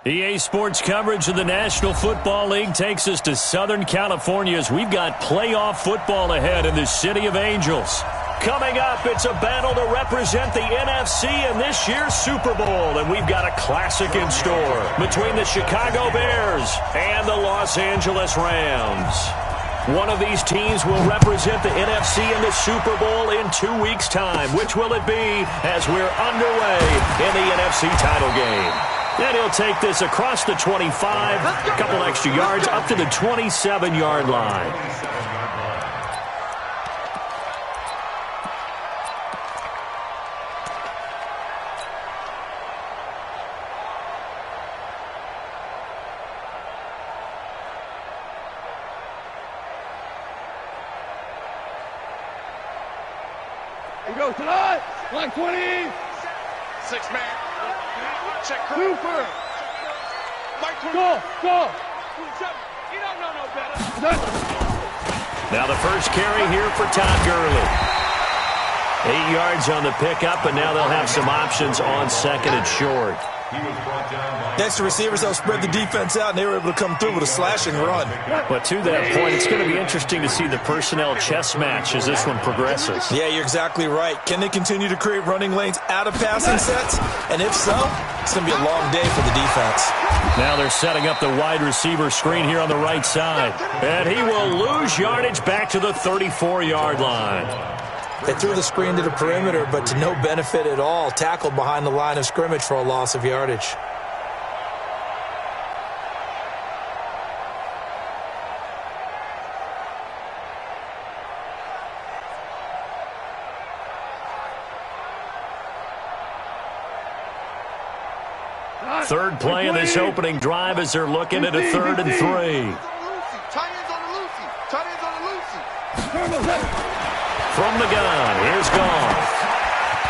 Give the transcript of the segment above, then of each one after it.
EA Sports coverage of the National Football League takes us to Southern California as we've got playoff football ahead in the City of Angels. Coming up, it's a battle to represent the NFC in this year's Super Bowl, and we've got a classic in store between the Chicago Bears and the Los Angeles Rams. One of these teams will represent the NFC in the Super Bowl in 2 weeks' time. Which will it be as we're underway in the NFC title game? And he'll take this across the 25, a couple extra yards, up to the 27-yard line. He goes to the line 20. 6-man. Check Cooper. Mike Go. He don't know no better. Now the first carry here for Todd Gurley. 8 yards on the pickup, and now they'll have some options on second and short. Next to receivers, they'll spread the defense out, and they were able to come through with a slashing run. But to that point, it's going to be interesting to see the personnel chess match as this one progresses. Yeah, you're exactly right. Can they continue to create running lanes out of passing sets? And if so, it's going to be a long day for the defense. Now they're setting up the wide receiver screen here on the right side. And he will lose yardage back to the 34-yard line. They threw the screen to the perimeter, but to no benefit at all. Tackled behind the line of scrimmage for a loss of yardage. Third play in this opening drive as they're looking at a 3rd and 3. From the gun, here's Goff.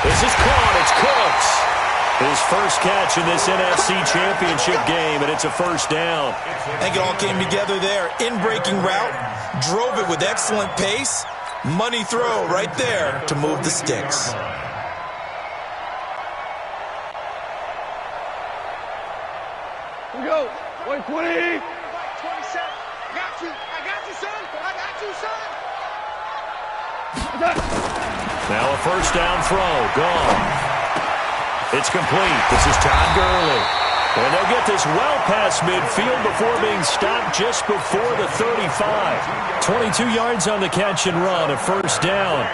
This is caught, it's Cooks. His first catch in this NFC Championship game, and it's a first down. I think it all came together there. In-breaking route, drove it with excellent pace. Money throw right there to move the sticks. Here we go. 120. 27. I got you, son. Now a first down throw. Gone. It's complete. This is Todd Gurley. And they'll get this well past midfield before being stopped just before the 35. 22 yards on the catch and run. A first down.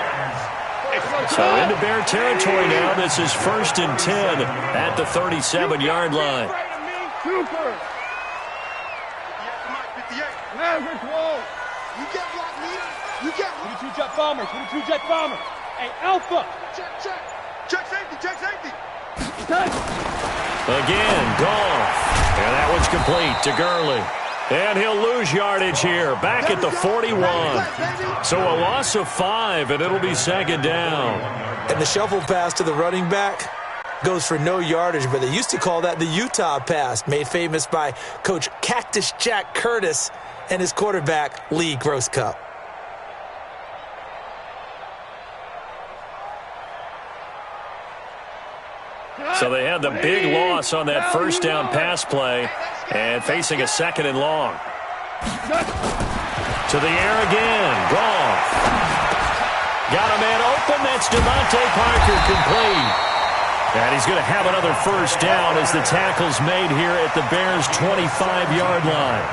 So into Bear territory now. This is 1st and 10 at the 37-yard line. Cooper. Maverick wall. You get blocked, me. You get 22 jet bombers. Hey, Alpha. Check safety. Again, Goff. And that one's complete to Gurley. And he'll lose yardage here, back at the 41. So a loss of 5, and it'll be 2nd down. And the shuffle pass to the running back goes for no yardage, but they used to call that the Utah pass, made famous by Coach Cactus Jack Curtis and his quarterback, Lee Grosscup. So they had the big loss on that first down pass play and facing a 2nd and long. To the air again. Goff. Got a man open. That's Devontae Parker complete. And he's going to have another first down as the tackle's made here at the Bears' 25-yard line.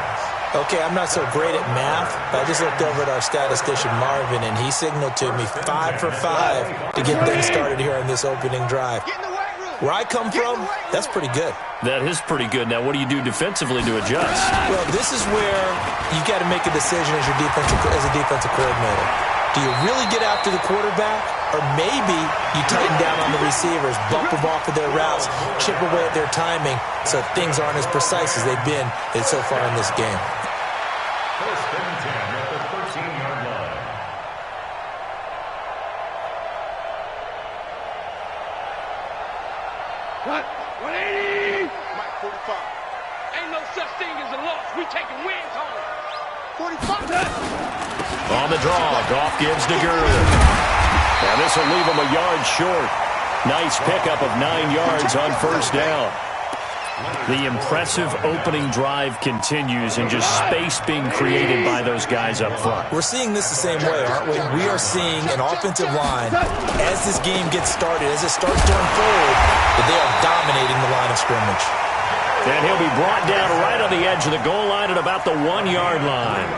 Okay, I'm not so great at math, but I just looked over at our statistician, Marvin, and he signaled to me 5 for 5 to get things started here on this opening drive. Where I come from, that's pretty good. That is pretty good. Now, what do you do defensively to adjust? Well, this is where you got to make a decision as a defensive coordinator. Do you really get after the quarterback, or maybe you tighten down on the receivers, bump them off of their routes, chip away at their timing, so things aren't as precise as they've been so far in this game. First and 10 at the 13-yard line. What? 180. Mike 45. Ain't no such thing as a loss. We taking wins home. 45. On the draw, Goff gives to Gurley. And this will leave him a yard short. Nice pickup of 9 yards on first down. The impressive opening drive continues and just space being created by those guys up front. We're seeing this the same way, aren't we? We are seeing an offensive line, as this game gets started, as it starts to unfold, that they are dominating the line of scrimmage. And he'll be brought down right on the edge of the goal line at about the 1-yard line.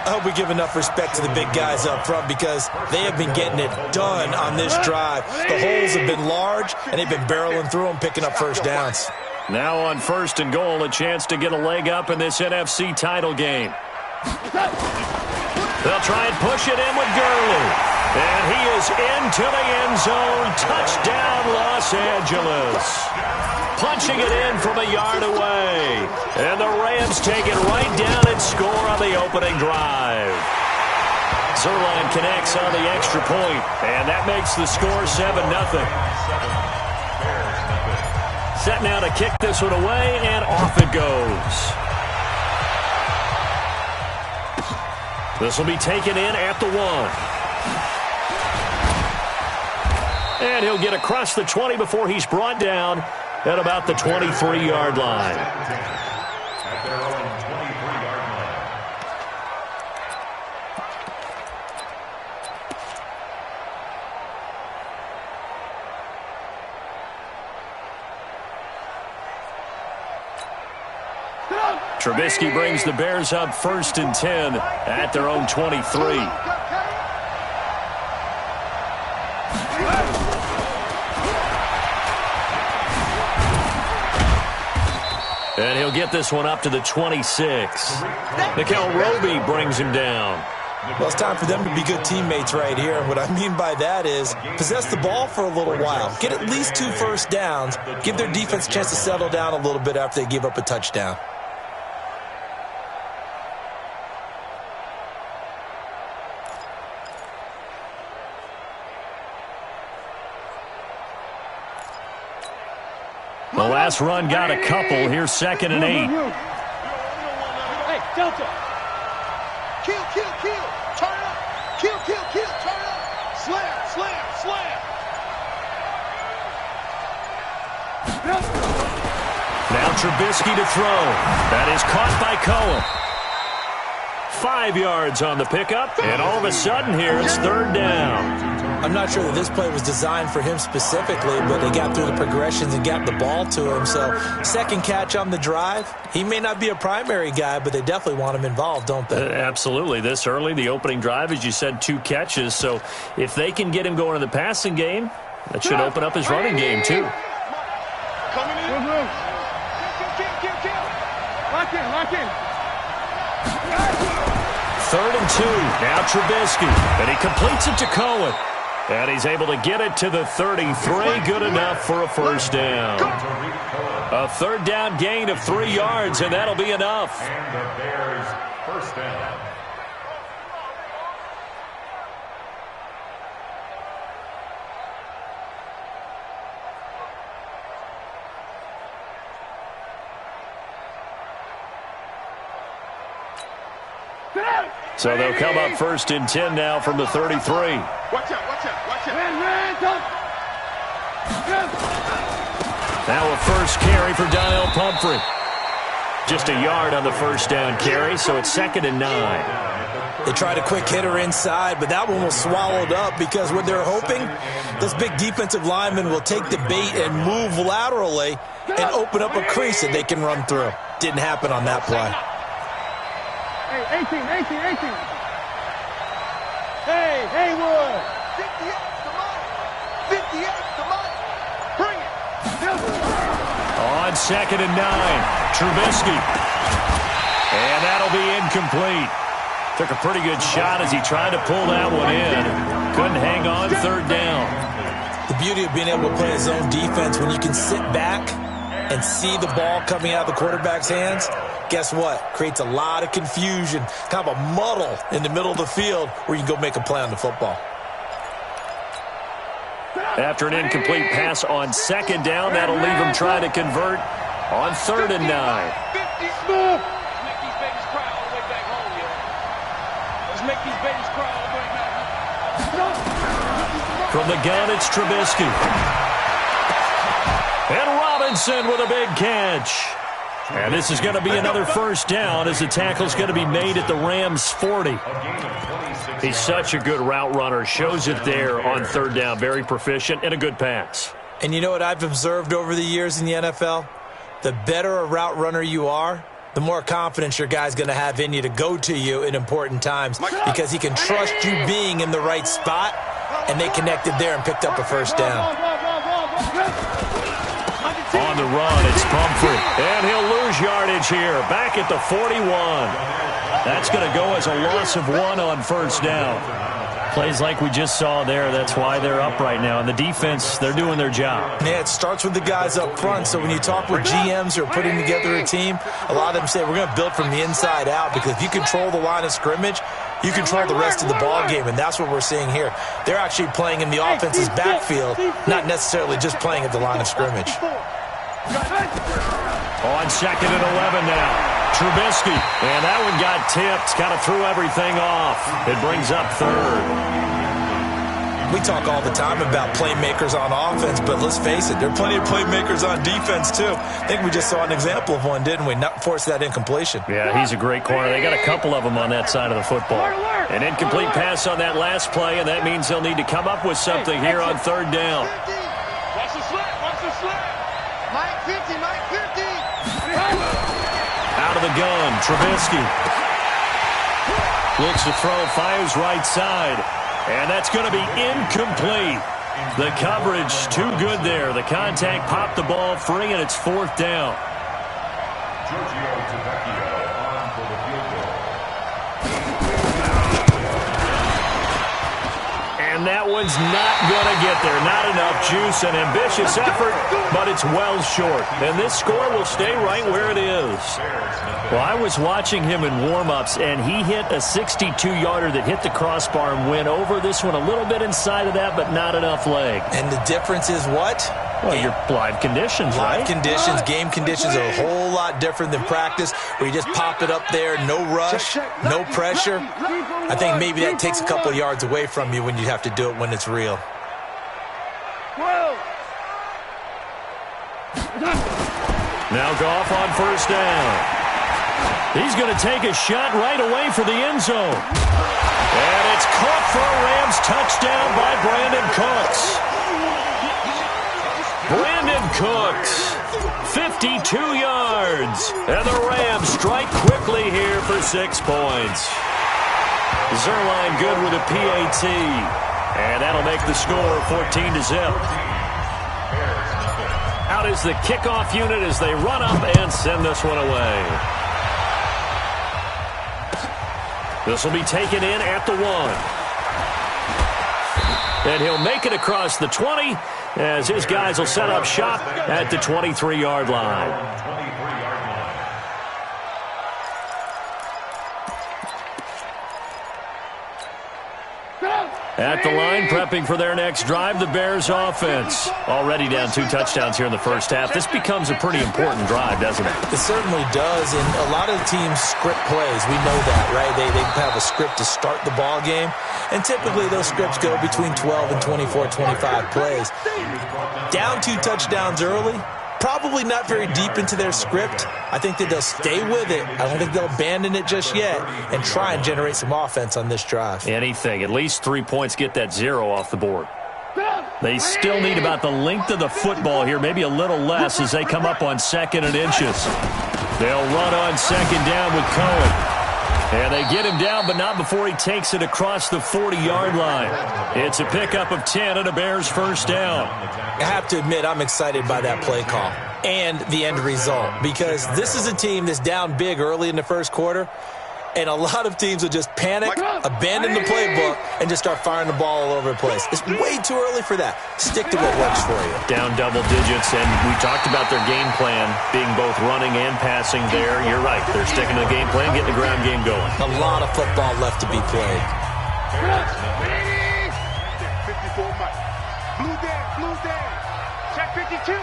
I hope we give enough respect to the big guys up front because they have been getting it done on this drive. The holes have been large, and they've been barreling through them, picking up first downs. Now on 1st and goal, a chance to get a leg up in this NFC title game. They'll try and push it in with Gurley. And he is into the end zone. Touchdown, Los Angeles. Punching it in from a yard away. And the Rams take it right down and score on the opening drive. Zuerlein connects on the extra point, and that makes the score 7-0. Set now to kick this one away, and off it goes. This will be taken in at the 1. And he'll get across the 20 before he's brought down at about the 23-yard line. At their own 23-yard line. Trubisky brings the Bears up 1st and 10 at their own 23. And he'll get this one up to the 26. Nickel Roby brings him down. Well, it's time for them to be good teammates right here. What I mean by that is possess the ball for a little while. Get at least 2 first downs. Give their defense a chance to settle down a little bit after they give up a touchdown. The last run got a couple. Here's 2nd and 8. Hey, Delta. Kill, kill, kill. Turn up. Kill, kill, kill. Turn up. Slam, slam, slam. Now Trubisky to throw. That is caught by Cohen. 5 yards on the pickup, and all of a sudden here it's 3rd down. I'm not sure that this play was designed for him specifically, but they got through the progressions and got the ball to him. So, 2nd catch on the drive. He may not be a primary guy, but they definitely want him involved, don't they? Absolutely. This early, the opening drive, as you said, 2 catches. So, if they can get him going in the passing game, that should open up his running game, too. Coming in. Kill, kill, kill. Lock in, lock in. 3rd and 2. Now Trubisky. And he completes it to Cohen. And he's able to get it to the 33. Good enough for a first down. A 3rd down gain of 3 yards, and that'll be enough. And the Bears first down. So they'll come up 1st and 10 now from the 33. Watch out, watch out, watch out. Now a first carry for Daniel Pumphrey. Just a yard on the first down carry, so it's 2nd and 9. They tried a quick hitter inside, but that one was swallowed up because what they're hoping, those big defensive linemen will take the bait and move laterally and open up a crease that they can run through. Didn't happen on that play. Hey, 18. Hey, Haywood. 58, come on. 58, come on. Bring it. On 2nd and 9, Trubisky. And that'll be incomplete. Took a pretty good shot as he tried to pull that one in. Couldn't hang on 3rd down. The beauty of being able to play his own defense, when you can sit back and see the ball coming out of the quarterback's hands, guess what? Creates a lot of confusion, kind of a muddle in the middle of the field where you can go make a play on the football. After an incomplete pass on 2nd down, that'll leave him trying to convert on 3rd and 9. 50. Move. Make these babies cry all the way back home, yeah. Let's make these babies cry all the way back home. From the gun, it's Trubisky. And Robinson with a big catch. And this is going to be another first down as the tackle's going to be made at the Rams' 40. He's such a good route runner. Shows it there on third down. Very proficient and a good pass. And you know what I've observed over the years in the NFL? The better a route runner you are, the more confidence your guy's going to have in you to go to you in important times because he can trust you being in the right spot, and they connected there and picked up a first down. On the run, it's Pumphrey. And he'll lose yardage here. Back at the 41. That's going to go as a loss of 1 on first down. Plays like we just saw there. That's why they're up right now. And the defense, they're doing their job. Yeah, it starts with the guys up front. So when you talk with GMs who are putting together a team, a lot of them say we're going to build from the inside out because if you control the line of scrimmage, you control the rest of the ball game, and that's what we're seeing here. They're actually playing in the offense's backfield, not necessarily just playing at the line of scrimmage. On second and 11 now. Trubisky, and that one got tipped, kind of threw everything off. It brings up third. We talk all the time about playmakers on offense, but let's face it, there are plenty of playmakers on defense too. I think we just saw an example of one, didn't we? Not force that incompletion. Yeah, he's a great corner. They got a couple of them on that side of the football. An incomplete pass on that last play, and that means they'll need to come up with something here on third down. Watch the slip, watch the slip. Mike 50, Mike 50. Out of the gun, Trubisky. Looks to throw, fires right side. And that's going to be incomplete. The coverage too good there. The contact popped the ball free, and it's fourth down. Giorgio Tavecchio on for the field goal. And that one's not going to get there. Not enough juice. An ambitious effort, but it's well short. And this score will stay right where it is. Well, I was watching him in warm-ups, and he hit a 62-yarder that hit the crossbar and went over. This one a little bit inside of that, but not enough leg. And the difference is what? Well, your live conditions, right? Live conditions, game conditions are a whole lot different than practice where you just pop it up there, no rush, no pressure. I think maybe that takes a couple yards away from you when you have to do it when it's real. Now Goff on first down. He's going to take a shot right away for the end zone. And it's caught for a Rams touchdown by Brandon Cooks. Brandon Cooks, 52 yards. And the Rams strike quickly here for 6 points. Zuerlein good with a PAT. And that'll make the score 14-0. Out is the kickoff unit as they run up and send this one away. This will be taken in at the 1. And he'll make it across the 20 as his guys will set up shop at the 23-yard line. At the line, prepping for their next drive, the Bears offense. Already down 2 touchdowns here in the first half. This becomes a pretty important drive, doesn't it? It certainly does, and a lot of the teams script plays. We know that, right? They have a script to start the ball game, and typically those scripts go between 12 and 24, 25 plays. Down 2 touchdowns early, probably not very deep into their script. I think that they'll stay with it. I don't think they'll abandon it just yet and try and generate some offense on this drive. Anything. At least 3 points, get that 0 off the board. They still need about the length of the football here, maybe a little less as they come up on 2nd and inches. They'll run on 2nd down with Cohen. And they get him down, but not before he takes it across the 40-yard line. It's a pickup of 10 and a Bears first down. I have to admit, I'm excited by that play call and the end result because this is a team that's down big early in the first quarter, and a lot of teams will just panic, abandon the playbook, and just start firing the ball all over the place. It's way too early for that. Stick to what works for you. Down double digits, and we talked about their game plan being both running and passing there. You're right. They're sticking to the game plan, getting the ground game going. A lot of football left to be played. 54 Mike. Blue down. Check 52.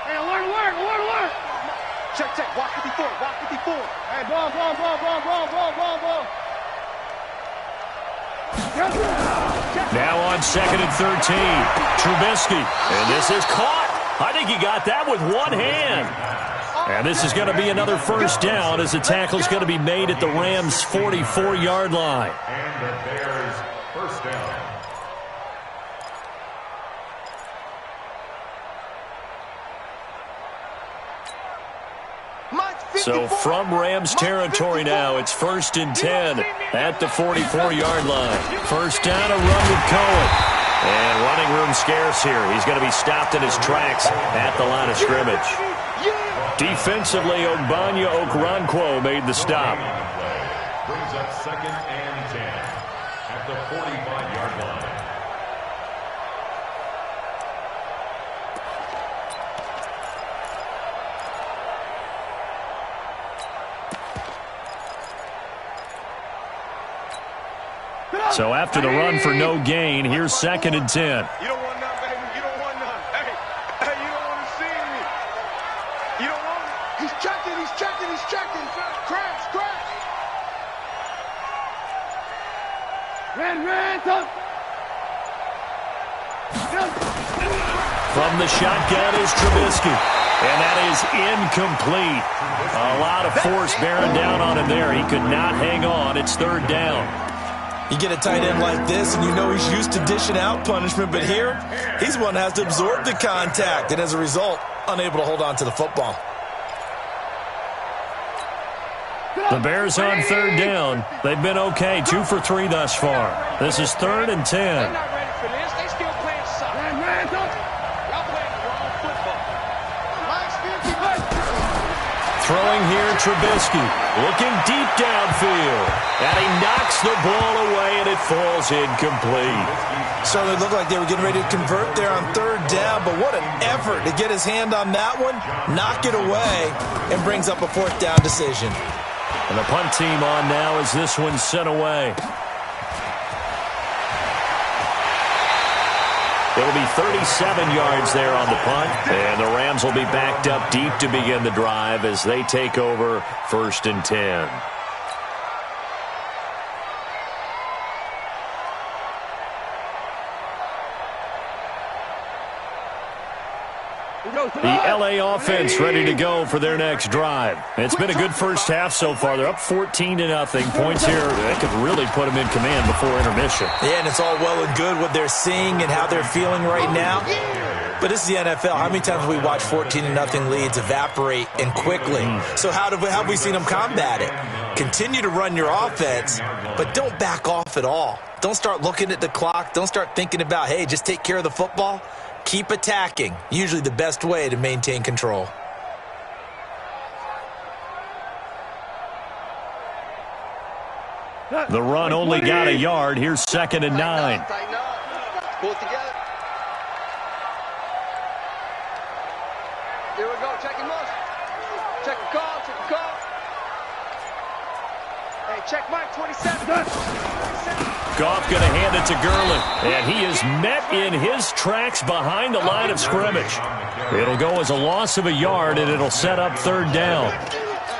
Hey, alert. Check. Walk 54. Hey, ball. Check. Now on 2nd and 13, Trubisky. And this is caught. I think he got that with one hand. And this is going to be another first down as the tackle's going to be made at the Rams' 44-yard line. And the Bears first down. So from Rams territory now, it's 1st and 10 at the 44-yard line. First down, a run with Cohen. And running room scarce here. He's going to be stopped in his tracks at the line of scrimmage. Defensively, Ogbanya Okoronkwo made the stop. Brings up 2nd and 10 at the 45-yard line. So after the run for no gain, here's 2nd and 10. You don't want none, baby. You don't want none. Hey, you don't want to see me. You don't want it. He's checking. Crash. Ran, touch. From the shotgun is Trubisky. And that is incomplete. A lot of force bearing down on him there. He could not hang on. It's 3rd down. You get a tight end like this, and you know he's used to dishing out punishment, but here, he's one that has to absorb the contact, and as a result, unable to hold on to the football. The Bears on 3rd down. They've been okay, 2 for 3 thus far. This is 3rd and 10. They're not ready for this. They still playing soccer. Y'all playing the wrong football. Throwing here, Trubisky. Looking deep downfield. And he knocks the ball away, and it falls incomplete. Certainly looked like they were getting ready to convert there on 3rd down, but what an effort to get his hand on that one, knock it away, and brings up a 4th down decision. And the punt team on now as this one's sent away. It'll be 37 yards there on the punt, and the Rams will be backed up deep to begin the drive as they take over 1st and 10. The L.A. offense ready to go for their next drive. It's been a good first half so far. They're up 14-0. Points here, they could really put them in command before intermission. Yeah, and it's all well and good what they're seeing and how they're feeling right now. But this is the NFL. How many times have we watched 14-0 leads evaporate and quickly? So how have we seen them combat it? Continue to run your offense, but don't back off at all. Don't start looking at the clock. Don't start thinking about, hey, just take care of the football. Keep attacking. Usually the best way to maintain control. The run only got a yard. Here's 2nd and 9. Pull it together. Here we go. Check your motion. Check the call. Hey, check Mike 27. Goff going to hand it to Gurley, and he is met in his tracks behind the line of scrimmage. It'll go as a loss of a yard, and it'll set up 3rd down.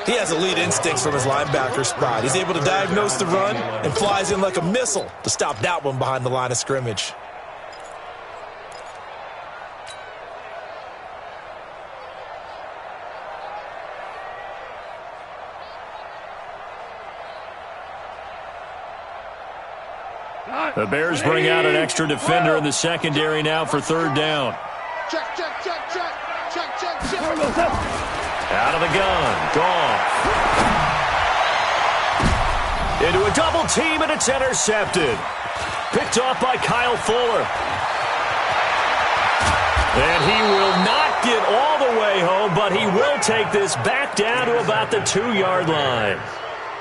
He has elite instincts from his linebacker spot. He's able to diagnose the run and flies in like a missile to stop that one behind the line of scrimmage. The Bears bring out an extra defender in the secondary now for 3rd down. Check. Out of the gun. Goff. Into a double team, and it's intercepted. Picked off by Kyle Fuller. And he will not get all the way home, but he will take this back down to about the 2-yard line.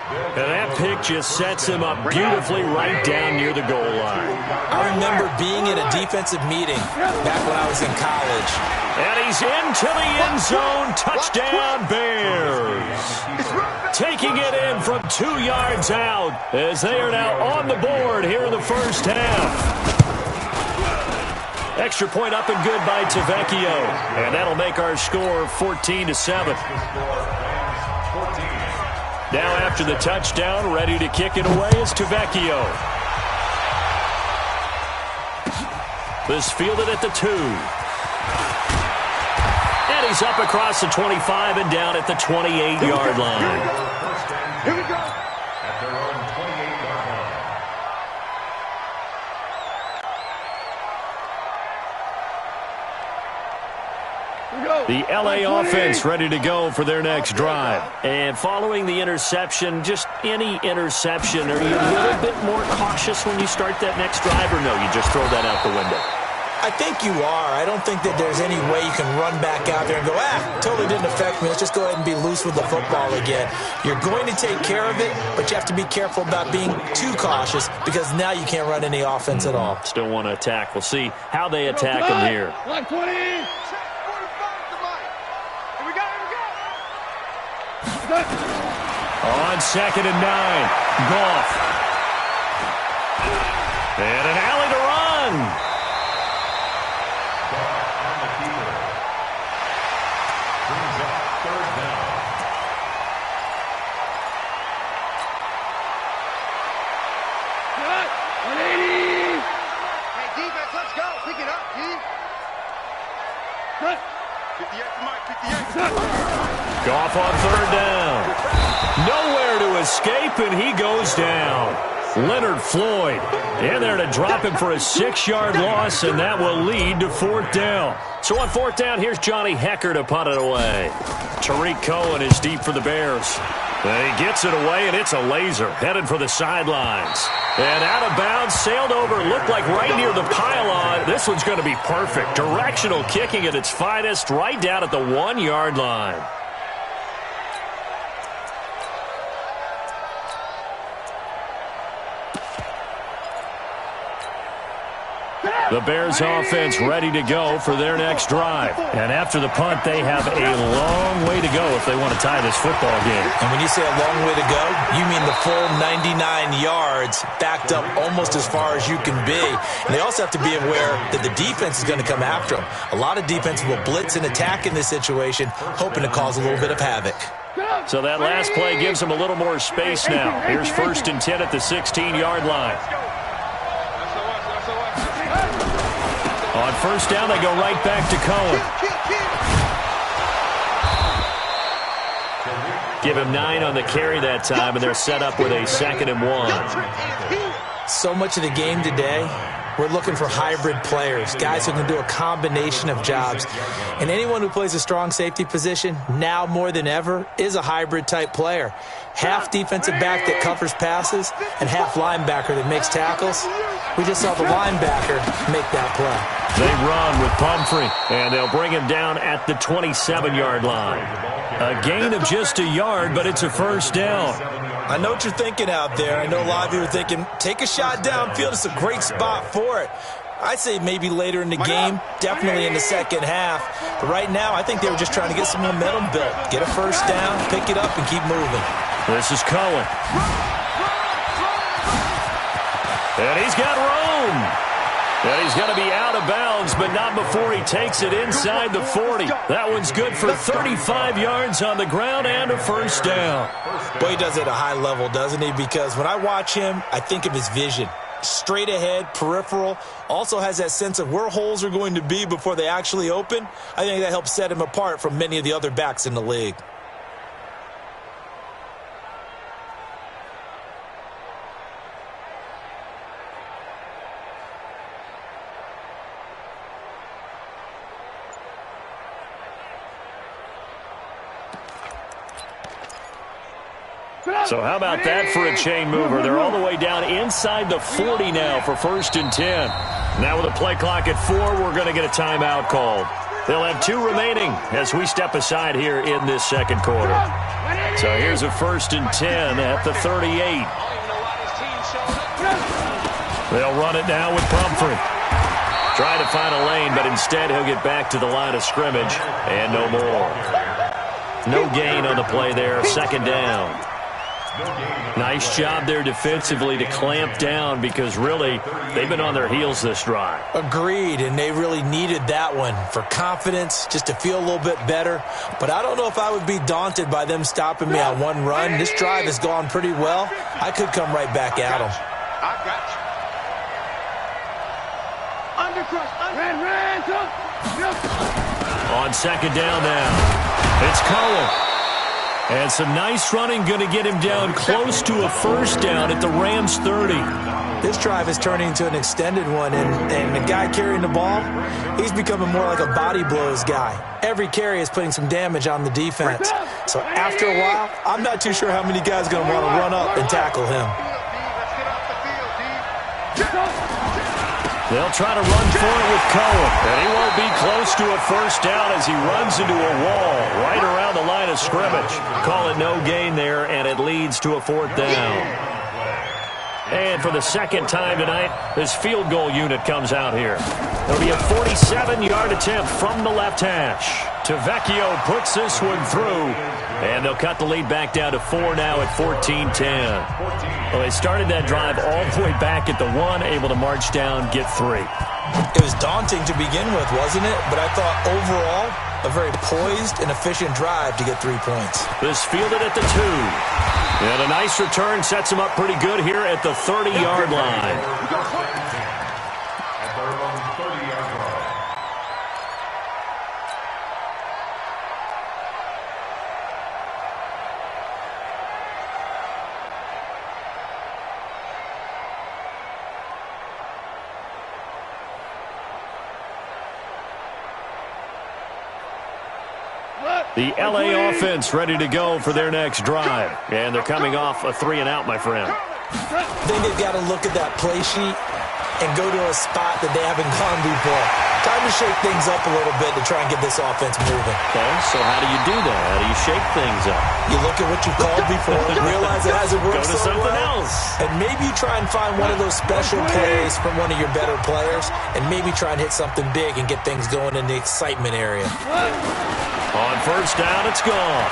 And that pick just sets him up beautifully right down near the goal line. I remember being in a defensive meeting back when I was in college. And he's into the end zone. Touchdown, Bears. Taking it in from 2 yards out as they are now on the board here in the first half. Extra point up and good by Tavecchio. And that'll make our score 14-7. Now after the touchdown, ready to kick it away is Tavecchio. This fielded at the 2. And he's up across the 25 and down at the 28-yard line. Here we go. At their own 28-yard line. The L.A. offense ready to go for their next drive. And following the interception, just any interception, are you a little bit more cautious when you start that next drive, or no, you just throw that out the window? I think you are. I don't think that there's any way you can run back out there and go, totally didn't affect me. Let's just go ahead and be loose with the football again. You're going to take care of it, but you have to be careful about being too cautious because now you can't run any offense at all. Still want to attack. We'll see how they attack them here. 120. On 2nd and 9, Goff. And an alley to run. Goff on the keeper. Brings up 3rd down. Cut. 180. Hey, defense, let's go. Pick it up, D. Cut. 58 to Mike, 58. Goff on 3rd down. Nowhere to escape, and he goes down. Leonard Floyd in there to drop him for a 6-yard loss, and that will lead to 4th down. So on 4th down, here's Johnny Hekker to punt it away. Tariq Cohen is deep for the Bears. And he gets it away, and it's a laser headed for the sidelines. And out of bounds, sailed over, looked like right near the pylon. This one's going to be perfect. Directional kicking at its finest, right down at the 1-yard line. The Bears offense ready to go for their next drive. And after the punt, they have a long way to go if they want to tie this football game. And when you say a long way to go, you mean the full 99 yards backed up almost as far as you can be. And they also have to be aware that the defense is going to come after them. A lot of defenses will blitz and attack in this situation, hoping to cause a little bit of havoc. So that last play gives them a little more space now. Here's 1st and 10 at the 16-yard line. On 1st down, they go right back to Cohen. Give him 9 on the carry that time, and they're set up with a 2nd and 1. So much of the game today, we're looking for hybrid players, guys who can do a combination of jobs. And anyone who plays a strong safety position, now more than ever, is a hybrid-type player. Half defensive back that covers passes and half linebacker that makes tackles. We just saw the linebacker make that play. They run with Pumphrey, and they'll bring him down at the 27-yard line. A gain of just a yard, but it's a 1st down. I know what you're thinking out there. I know a lot of you are thinking, take a shot downfield. It's a great spot for it. I'd say maybe later in the game, definitely in the second half. But right now, I think they were just trying to get some momentum built. Get a 1st down, pick it up, and keep moving. This is Cohen. And he's got room. And he's going to be out of bounds, but not before he takes it inside the 40. That one's good for 35 yards on the ground and a 1st down. Boy, he does it at a high level, doesn't he? Because when I watch him, I think of his vision. Straight ahead, peripheral, also has that sense of where holes are going to be before they actually open. I think that helps set him apart from many of the other backs in the league. So how about that for a chain mover? They're all the way down inside the 40 now for 1st and 10. Now with a play clock at 4, we're going to get a timeout called. They'll have 2 remaining as we step aside here in this 2nd quarter. So here's a 1st and 10 at the 38. They'll run it now with Pumphrey. Try to find a lane, but instead he'll get back to the line of scrimmage and no more. No gain on the play there, 2nd down. Nice job there defensively to clamp down because really they've been on their heels this drive. Agreed, and they really needed that one for confidence, just to feel a little bit better. But I don't know if I would be daunted by them stopping me on one run. This drive has gone pretty well. I could come right back at them. I got On second down now, it's Cohen. And some nice running going to get him down close to a first down at the Rams 30. This drive is turning into an extended one, and the guy carrying the ball, he's becoming more like a body blows guy. Every carry is putting some damage on the defense. So after a while, I'm not too sure how many guys are going to want to run up and tackle him. They'll try to run for it with Cohen, and he won't be close to a first down as he runs into a wall right around the line of scrimmage. Call it no gain there, and it leads to a fourth down. And for the second time tonight, this field goal unit comes out here. It'll be a 47-yard attempt from the left hash. Tavecchio puts this one through, and they'll cut the lead back down to 4 now at 14-10. Well, they started that drive all the way back at the 1, able to march down, get 3. It was daunting to begin with, wasn't it? But I thought overall, a very poised and efficient drive to get 3 points. This fielded at the 2. And a nice return sets him up pretty good here at the 30-yard line. At their own 30-yard line. The L.A. offense ready to go for their next drive. And they're coming off a 3-and-out, my friend. I think they've got to look at that play sheet and go to a spot that they haven't gone before. Time to shake things up a little bit to try and get this offense moving. Okay, so how do you do that? How do you shake things up? You look at what you called before, realize it hasn't worked Go to so something well, else. and maybe you try and find one of those special plays from one of your better players, and maybe try and hit something big and get things going in the excitement area. On first down, it's gone.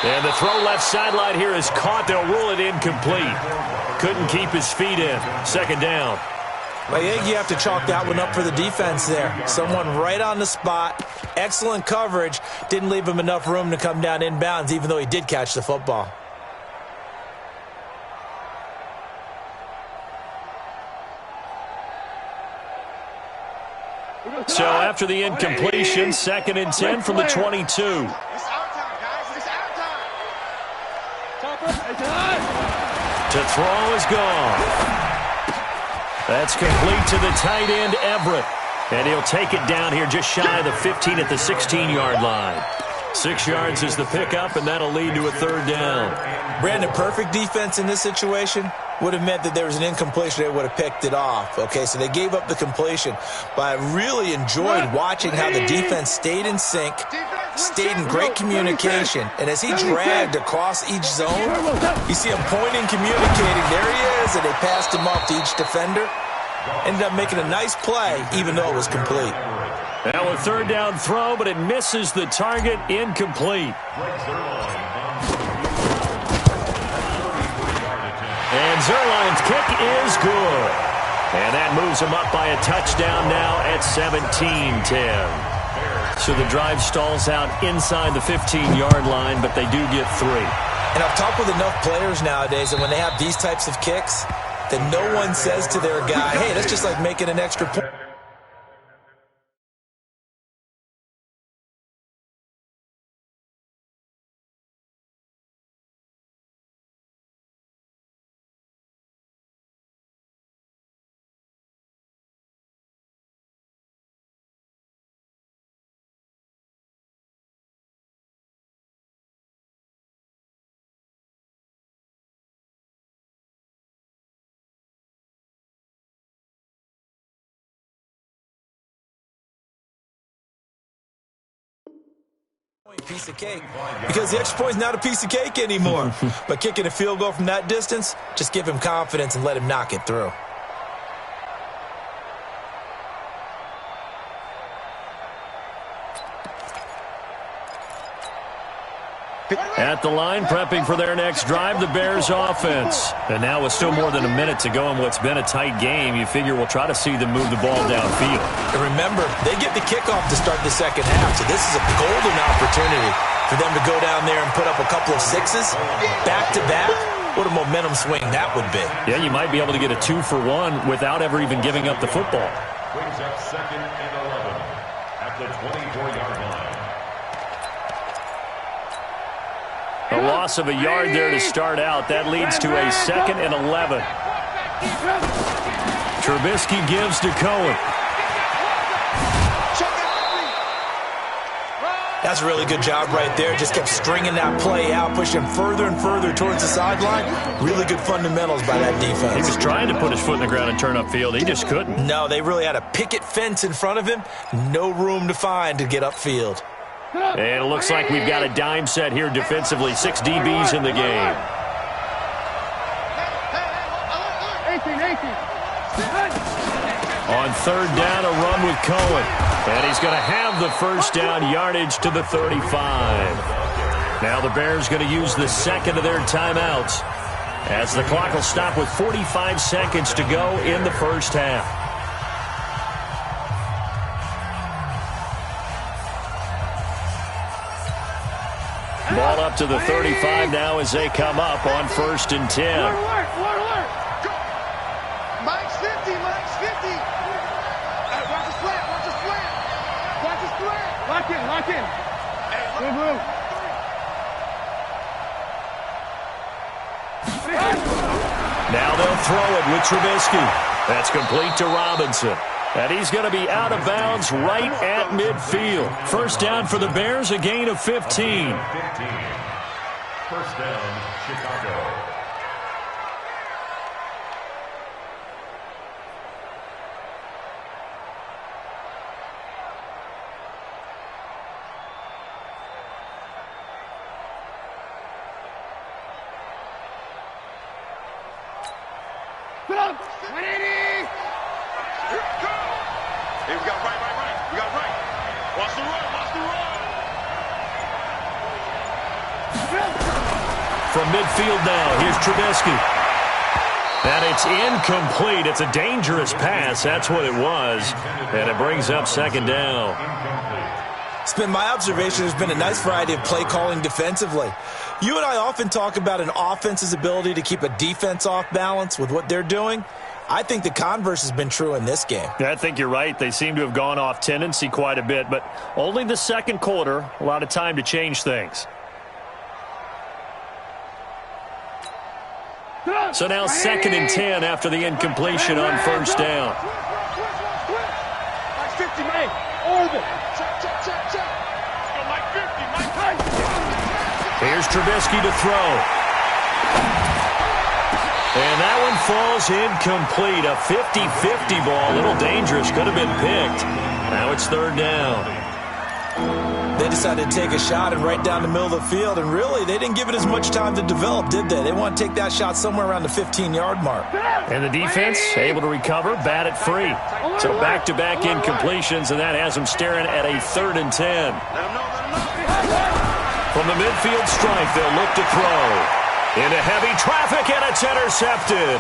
And the throw left sideline here is caught. They'll rule it incomplete. Couldn't keep his feet in. Second down. I think you have to chalk that one up for the defense there. Someone right on the spot. Excellent coverage. Didn't leave him enough room to come down inbounds, even though he did catch the football. So after the incompletion, 2nd and 10 from the 22. It's our time, guys. It's our time. To throw is gone. That's complete to the tight end, Everett. And he'll take it down here just shy of the 15 at the 16-yard line. 6 yards is the pickup, and that'll lead to a 3rd down. Brandon, perfect defense in this situation would have meant that there was an incompletion. They would have picked it off. Okay, so they gave up the completion. But I really enjoyed watching how the defense stayed in sync, stayed in great communication. And as he dragged across each zone, you see him pointing, communicating. There he is, and they passed him off to each defender. Ended up making a nice play, even though it was complete. Now a 3rd down throw, but it misses the target, incomplete. And Zuerlein's kick is good. And that moves him up by a touchdown now at 17-10. So the drive stalls out inside the 15-yard line, but they do get 3. And I've talked with enough players nowadays that when they have these types of kicks, that no one says to their guy, hey, that's just like making an extra point. Piece of cake, because the extra point is not a piece of cake anymore. But kicking a field goal from that distance, just give him confidence and let him knock it through. At the line, prepping for their next drive, the Bears offense. And now with still more than a minute to go in what's been a tight game, you figure we'll try to see them move the ball downfield. And remember, they get the kickoff to start the second half, so this is a golden opportunity for them to go down there and put up a couple of 6s back-to-back What a momentum swing that would be. Yeah, you might be able to get a 2-for-1 without ever even giving up the football. Brings up 2nd and 11 at the 24-yard line. A loss of a yard there to start out. That leads to a 2nd and 11. Trubisky gives to Cohen. That's a really good job right there. Just kept stringing that play out, pushing further and further towards the sideline. Really good fundamentals by that defense. He was trying to put his foot in the ground and turn upfield. He just couldn't. No, they really had a picket fence in front of him. No room to find to get upfield. And it looks like we've got a dime set here defensively. 6 DBs in the game. 18. On 3rd down, a run with Cohen. And he's going to have the first down yardage to the 35. Now the Bears going to use the second of their timeouts, as the clock will stop with 45 seconds to go in the first half. Ball up to the 35 now as they come up on 1st and 10. Mike's 50. Watch the slant. Lock in. Blue. Now they'll throw it with Trubisky. That's complete to Robinson. And he's going to be out of bounds right at midfield. First down for the Bears, a gain of 15. First down, Chicago. Hey, we got right. We got right. Watch the run. From midfield now, here's Trubisky. And it's incomplete. It's a dangerous pass. That's what it was. And it brings up 2nd down. It's been my observation there's been a nice variety of play calling defensively. You and I often talk about an offense's ability to keep a defense off balance with what they're doing. I think the converse has been true in this game. Yeah, I think you're right. They seem to have gone off tendency quite a bit, but only the second quarter, a lot of time to change things. So now 2nd and 10 after the incompletion on 1st down. Mike's 50, man. Over. Check. Go, Mike 50. Here's Trubisky to throw. And that one falls incomplete. A 50-50 ball. A little dangerous. Could have been picked. Now it's 3rd down. They decided to take a shot and right down the middle of the field, and really, they didn't give it as much time to develop, did they? They want to take that shot somewhere around the 15-yard mark. And the defense able to recover, bat it free. So back-to-back incompletions, and that has them staring at a 3rd and 10. From the midfield stripe, they'll look to throw. Into heavy traffic, and it's intercepted.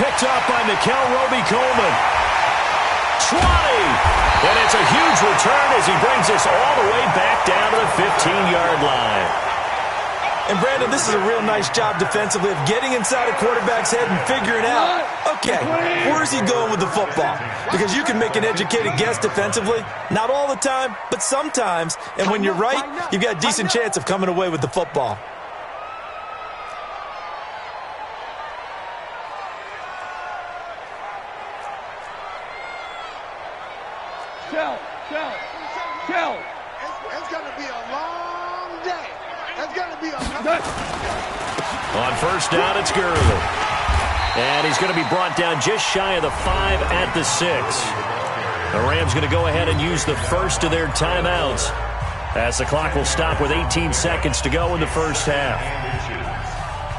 Picked up by Nickel Roby-Coleman. 20. And it's a huge return as he brings us all the way back down to the 15-yard line. And, Brandon, this is a real nice job defensively of getting inside a quarterback's head and figuring out, okay, where's he going with the football? Because you can make an educated guess defensively, not all the time, but sometimes. And when you're right, you've got a decent chance of coming away with the football. Kill. It's going to be a long day. It's going to be a On 1st down, it's Gurley. And he's going to be brought down just shy of the 5 at the 6. The Rams going to go ahead and use the first of their timeouts, as the clock will stop with 18 seconds to go in the first half.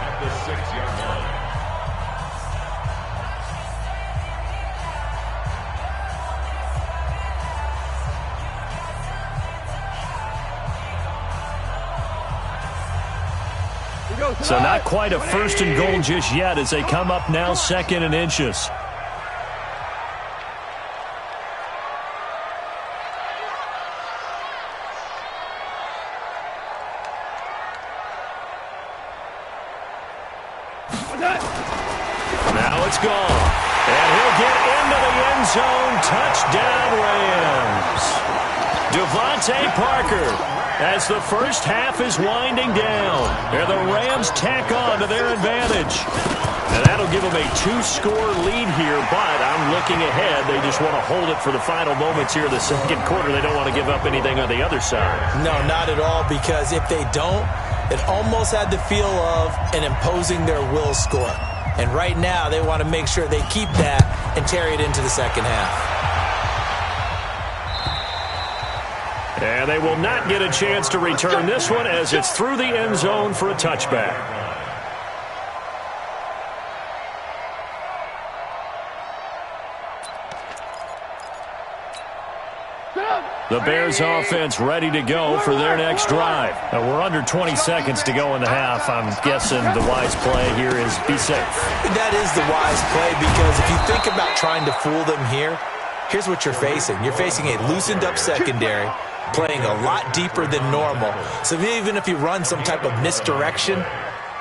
At the 6-yard line. So not quite a 1st and goal just yet as they come up now 2nd and inches. Now it's gone. And he'll get into the end zone. Touchdown, Rams. Devontae Parker, as the first half is winding down, and the Rams tack on to their advantage. And that'll give them a 2-score lead here, but I'm looking ahead. They just want to hold it for the final moments here of the second quarter. They don't want to give up anything on the other side. No, not at all, because if they don't, it almost had the feel of an imposing their will score. And right now, they want to make sure they keep that and carry it into the second half. And they will not get a chance to return this one as it's through the end zone for a touchback. The Bears offense ready to go for their next drive. Now, we're under 20 seconds to go in the half. I'm guessing the wise play here is be safe. That is the wise play, because if you think about trying to fool them here, here's what you're facing. You're facing a loosened up secondary, playing a lot deeper than normal. So even if you run some type of misdirection,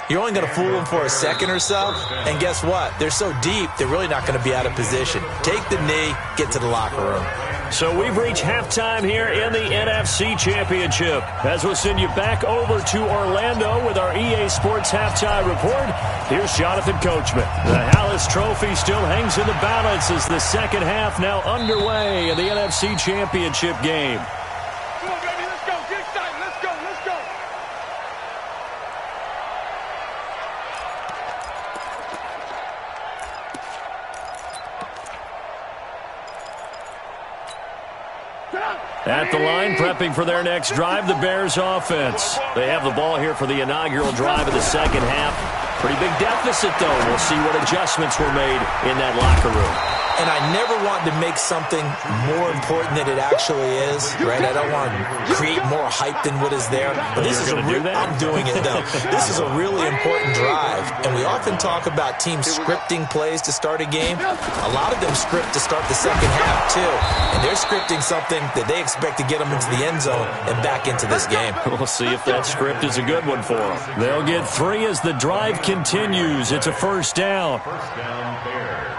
you're only going to fool them for a second or so. And guess what? They're so deep, they're really not going to be out of position. Take the knee, get to the locker room. So we've reached halftime here in the NFC Championship. As we'll send you back over to Orlando with our EA Sports Halftime Report, here's Jonathan Coachman. The Hallis Trophy still hangs in the balance as the second half now underway in the NFC Championship game. Come on, baby, let's go. Get excited. Let's go. Let's go. At the line, prepping for their next drive, the Bears offense. They have the ball here for the inaugural drive of the second half. Pretty big deficit, though. We'll see what adjustments were made in that locker room. And I never want to make something more important than it actually is, right? I don't want to create more hype than what is there. But this is I'm doing it, though. This is a really important drive. And we often talk about teams scripting plays to start a game. A lot of them script to start the second half, too. And they're scripting something that they expect to get them into the end zone and back into this game. We'll see if that script is a good one for them. They'll get 3 as the drive continues. It's a first down. First down, Bears.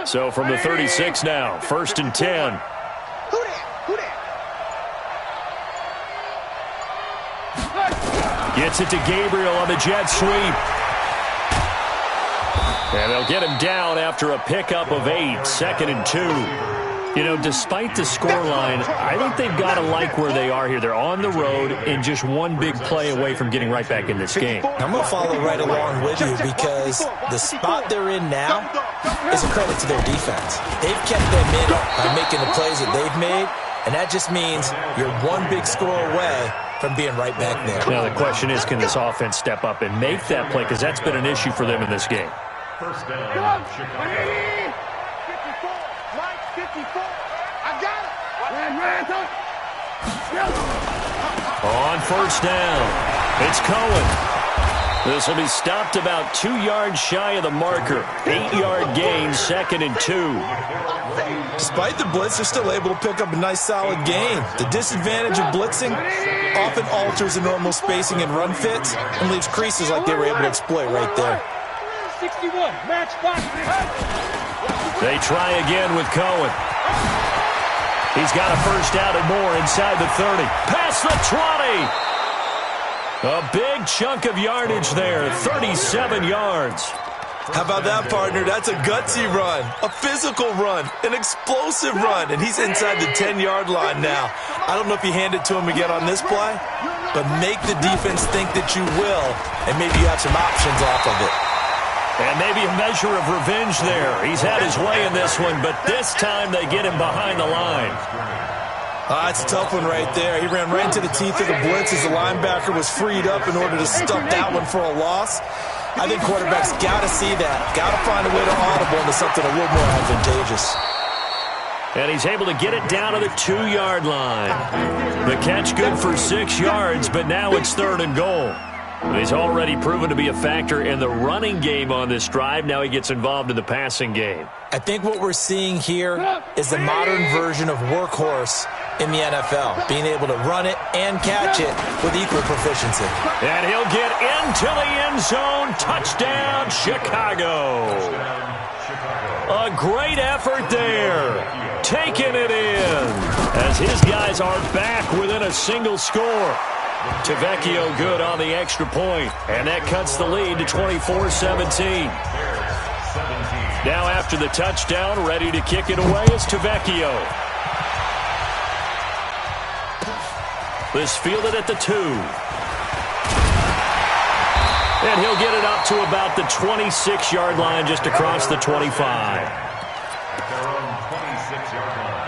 So from the 36 now, 1st and 10. Who that? Gets it to Gabriel on the jet sweep. And they'll get him down after a pickup of 8, 2nd and 2. You know, despite the scoreline, I think they've got to like where they are here. They're on the road and just one big play away from getting right back in this game. I'm going to follow right along with you, because the spot they're in now is a credit to their defense. They've kept them in by making the plays that they've made, and that just means you're one big score away from being right back there. Now the question is, can this offense step up and make that play? Because that's been an issue for them in this game. First down, Chicago. 54. I got it. On first down, it's Cohen. This will be stopped about 2 yards shy of the marker. 8-yard gain, 2nd and 2. Despite the blitz, they're still able to pick up a nice solid gain. The disadvantage of blitzing often alters the normal spacing and run fits and leaves creases like they were able to exploit right there. 61, match box. They try again with Cohen. He's got a first down and more inside the 30. Past the 20. A big chunk of yardage there, 37 yards. How about that, partner? That's a gutsy run, a physical run, an explosive run, and he's inside the 10-yard line now. I don't know if you hand it to him again on this play, but make the defense think that you will, and maybe you have some options off of it. And maybe a measure of revenge there. He's had his way in this one, but this time they get him behind the line. That's a tough one right there. He ran right into the teeth of the blitz as the linebacker was freed up in order to stuff that one for a loss. I think quarterbacks got to see that. Got to find a way to audible into something a little more advantageous. And he's able to get it down to the 2-yard line. The catch good for 6 yards, but now it's 3rd and goal. He's already proven to be a factor in the running game on this drive. Now he gets involved in the passing game. I think what we're seeing here is the modern version of workhorse in the NFL, being able to run it and catch it with equal proficiency. And he'll get into the end zone. Touchdown, Chicago. A great effort there. Taking it in as his guys are back within a single score. Tavecchio good on the extra point, and that cuts the lead to 24-17. Now after the touchdown, ready to kick it away is Tavecchio. This fielded at the 2. And he'll get it up to about the 26-yard line, just across the 25. At their own 26-yard line.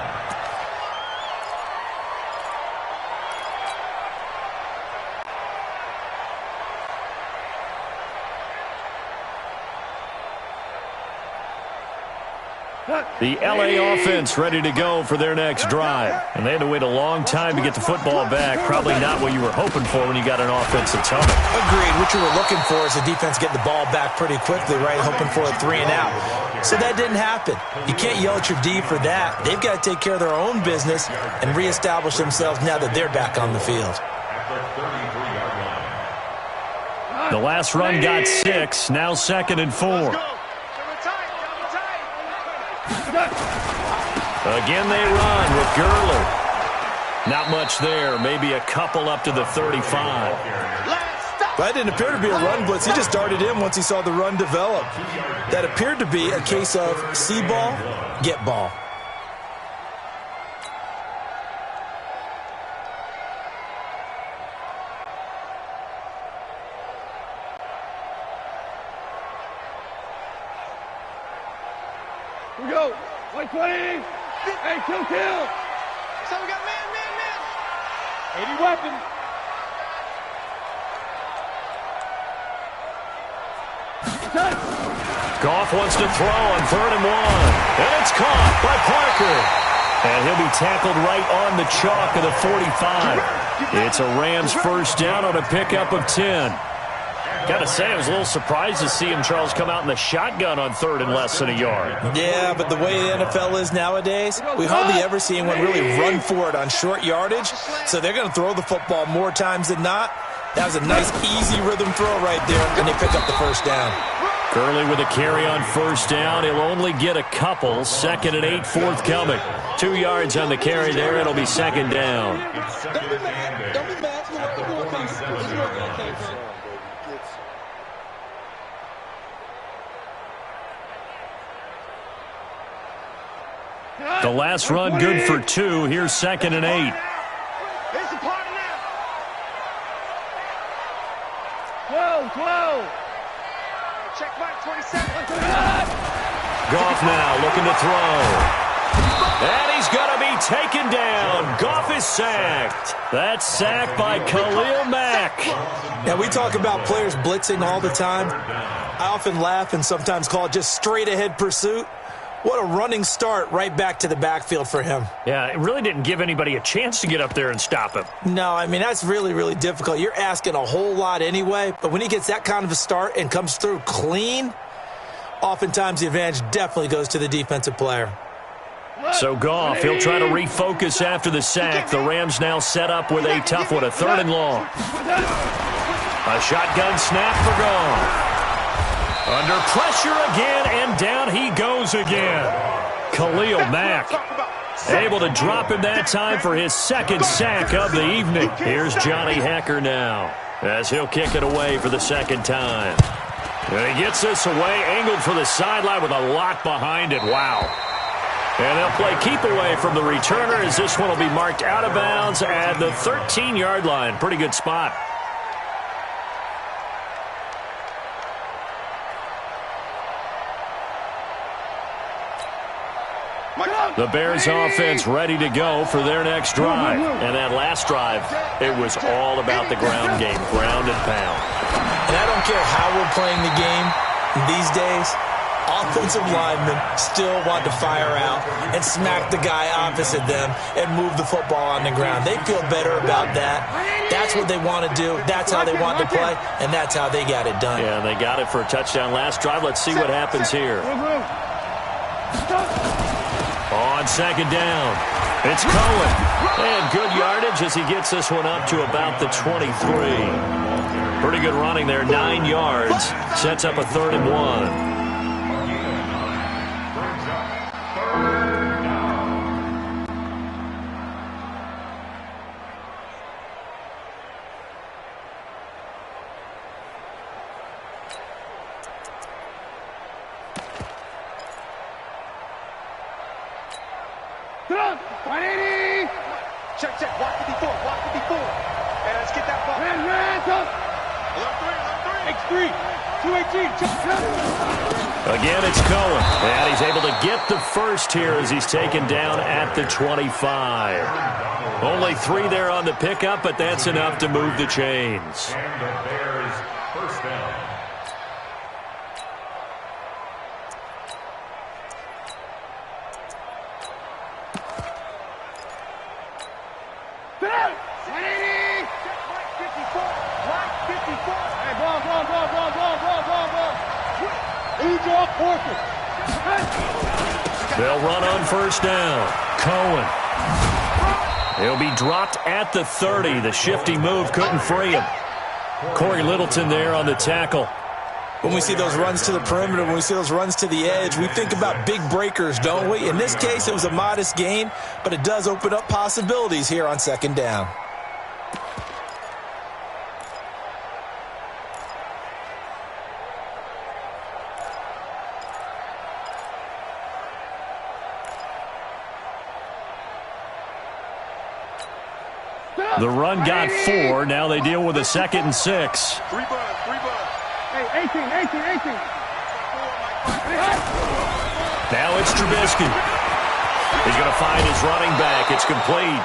The LA offense ready to go for their next drive. And they had to wait a long time to get the football back. Probably not what you were hoping for when you got an offensive tunnel. Agreed. What you were looking for is the defense getting the ball back pretty quickly, right? Hoping for a 3 and out. So that didn't happen. You can't yell at your D for that. They've got to take care of their own business and reestablish themselves now that they're back on the field. The last run got 6. Now 2nd and 4. Again they run with Gurley. Not much there. Maybe a couple up to the 35. That didn't appear to be a run blitz. He just darted in once he saw the run develop. That appeared to be a case of see ball, get ball. Here we go. 120. Hey, kill. So we got man. 80 weapon. Goff wants to throw on 3rd and 1. And it's caught by Parker. And he'll be tackled right on the chalk of the 45. It's a Rams first down on a pickup of 10. Got to say, I was a little surprised to see him, Charles, come out in the shotgun on 3rd and less than a yard. Yeah, but the way the NFL is nowadays, we hardly ever see anyone really run for it on short yardage. So they're going to throw the football more times than not. That was a nice, easy rhythm throw right there, and they pick up the first down. Gurley with a carry on first down. He'll only get a couple. 2nd and 8 forthcoming. 2 yards on the carry there. It'll be 2nd down. The last run good for 2. Here's 2nd and 8. Here's the party now. 12. Check back 27. Goff now looking to throw. And he's going to be taken down. Goff is sacked. That's sacked by Khalil Mack. Now, we talk about players blitzing all the time. I often laugh and sometimes call it just straight-ahead pursuit. What a running start right back to the backfield for him. Yeah, it really didn't give anybody a chance to get up there and stop him. No, I mean, that's really, really difficult. You're asking a whole lot anyway, but when he gets that kind of a start and comes through clean, oftentimes the advantage definitely goes to the defensive player. So Goff, he'll try to refocus after the sack. The Rams now set up with a tough one, a 3rd and long. A shotgun snap for Goff. Under pressure again, and down he goes again. Khalil Mack able to drop him that time for his 2nd sack of the evening. Here's Johnny Hekker now as he'll kick it away for the 2nd time. And he gets this away, angled for the sideline with a lot behind it. Wow. And they'll play keep away from the returner as this one will be marked out of bounds at the 13-yard line. Pretty good spot. The Bears offense ready to go for their next drive. And that last drive, it was all about the ground game, ground and pound. And I don't care how we're playing the game these days, offensive linemen still want to fire out and smack the guy opposite them and move the football on the ground. They feel better about that. That's what they want to do. That's how they want to play, and that's how they got it done. Yeah, they got it for a touchdown last drive. Let's see what happens here. On second down, it's Cohen. And good yardage as he gets this one up to about the 23. Pretty good running there, 9 yards. Sets up a 3rd and 1. Check, check. Block 54. Block 54. And let's get that ball. X3. 218. Again, it's Cohen. And he's able to get the first here as he's taken down at the 25. Only 3 there on the pickup, but that's enough to move the chains. And the Bears first down. They'll run on first down. Cohen. He'll be dropped at the 30. The shifty move couldn't free him. Corey Littleton there on the tackle. When we see those runs to the perimeter, when we see those runs to the edge, we think about big breakers, don't we? In this case, it was a modest gain, but it does open up possibilities here on second down. The run got 4. Now they deal with a 2nd and 6. 3 buns. Hey, 18. Now it's Trubisky. He's going to find his running back. It's complete.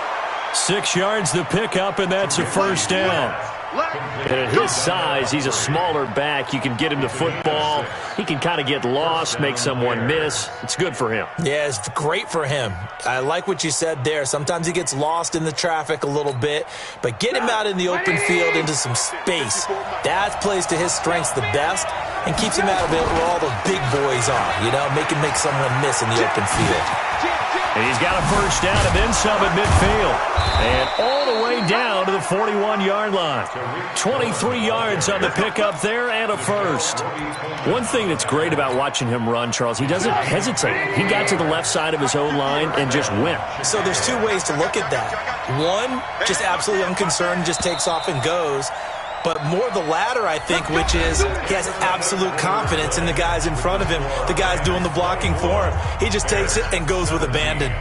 6 yards the pickup, and that's a first down. And at his size, he's a smaller back. You can get him to football. He can kind of get lost, make someone miss. It's good for him. Yeah, it's great for him. I like what you said there. Sometimes he gets lost in the traffic a little bit, but get him out in the open field into some space. That plays to his strengths the best and keeps him out of it where all the big boys are, you know, make someone miss in the open field. And he's got a first down and then some at midfield. And all the way down to the 41-yard line. 23 yards on the pickup there and a first. One thing that's great about watching him run, Charles, he doesn't hesitate. He got to the left side of his own line and just went. So there's 2 ways to look at that. One, just absolutely unconcerned, just takes off and goes. But more the latter, I think, which is he has absolute confidence in the guys in front of him, the guys doing the blocking for him. He just takes it and goes with abandon.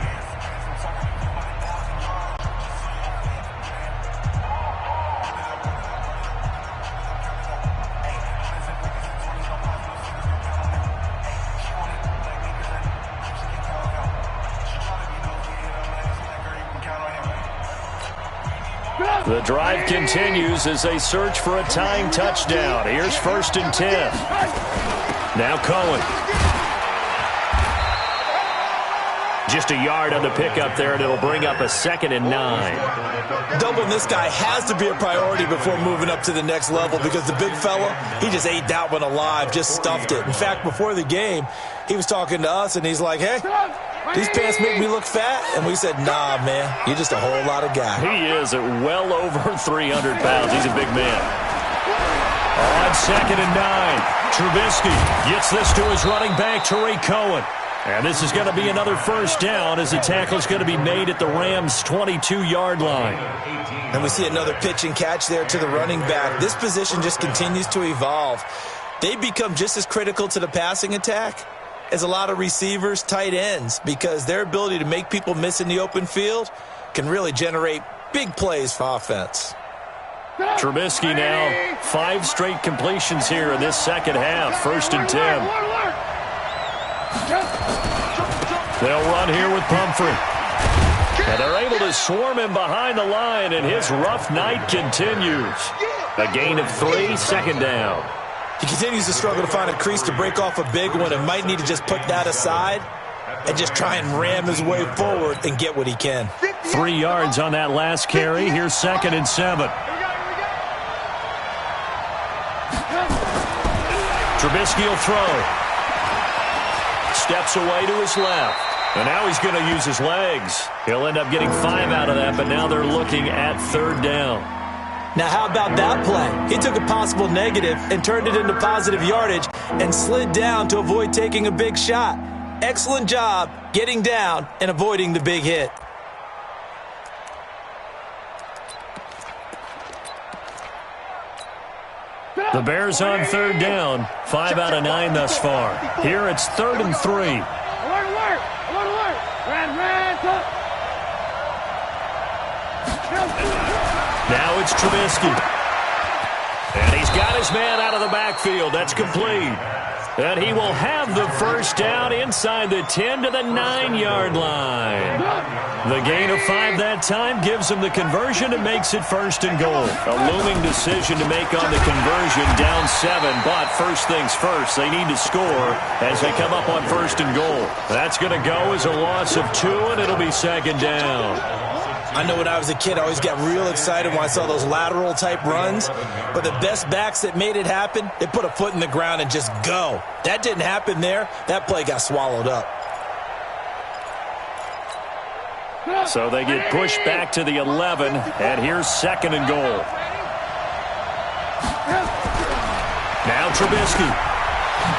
The drive continues as they search for a tying touchdown. Here's 1st and 10. Now Cohen. Just a yard on the pickup there, and it'll bring up a 2nd and 9. Doubling this guy has to be a priority before moving up to the next level because the big fella, he just ate that one alive, just stuffed it. In fact, before the game, he was talking to us, and he's like, hey, these pants make me look fat? And we said, nah, man, you're just a whole lot of guy. He is at well over 300 pounds. He's a big man. On 2nd and 9, Trubisky gets this to his running back, Tariq Cohen. And this is going to be another first down as the tackle is going to be made at the Rams' 22-yard line. And we see another pitch and catch there to the running back. This position just continues to evolve. They become just as critical to the passing attack as a lot of receivers, tight ends, because their ability to make people miss in the open field can really generate big plays for offense. Trubisky now 5 straight completions here in this second half. 1st and 10. They'll run here with Pumphrey. And they're able to swarm him behind the line, and his rough night continues. A gain of 3, 2nd down. He continues to struggle to find a crease to break off a big one and might need to just put that aside and just try and ram his way forward and get what he can. 3 yards on that last carry. Here's 2nd and 7. Trubisky will throw. Steps away to his left. And now he's going to use his legs. He'll end up getting 5 out of that, but now they're looking at 3rd down. Now, how about that play? He took a possible negative and turned it into positive yardage and slid down to avoid taking a big shot. Excellent job getting down and avoiding the big hit. The Bears on 3rd down. 5 out of 9 thus far. Here it's 3rd and 3. Now it's Trubisky. And he's got his man out of the backfield. That's complete. And he will have the 1st down inside the 10 to the 9-yard line. The gain of 5 that time gives him the conversion and makes it 1st and goal. A looming decision to make on the conversion, down 7. But first things first, they need to score as they come up on 1st and goal. That's going to go as a loss of 2, and it'll be 2nd down. I know when I was a kid, I always got real excited when I saw those lateral-type runs. But the best backs that made it happen, they put a foot in the ground and just go. That didn't happen there. That play got swallowed up. So they get pushed back to the 11, and here's 2nd and goal. Now Trubisky.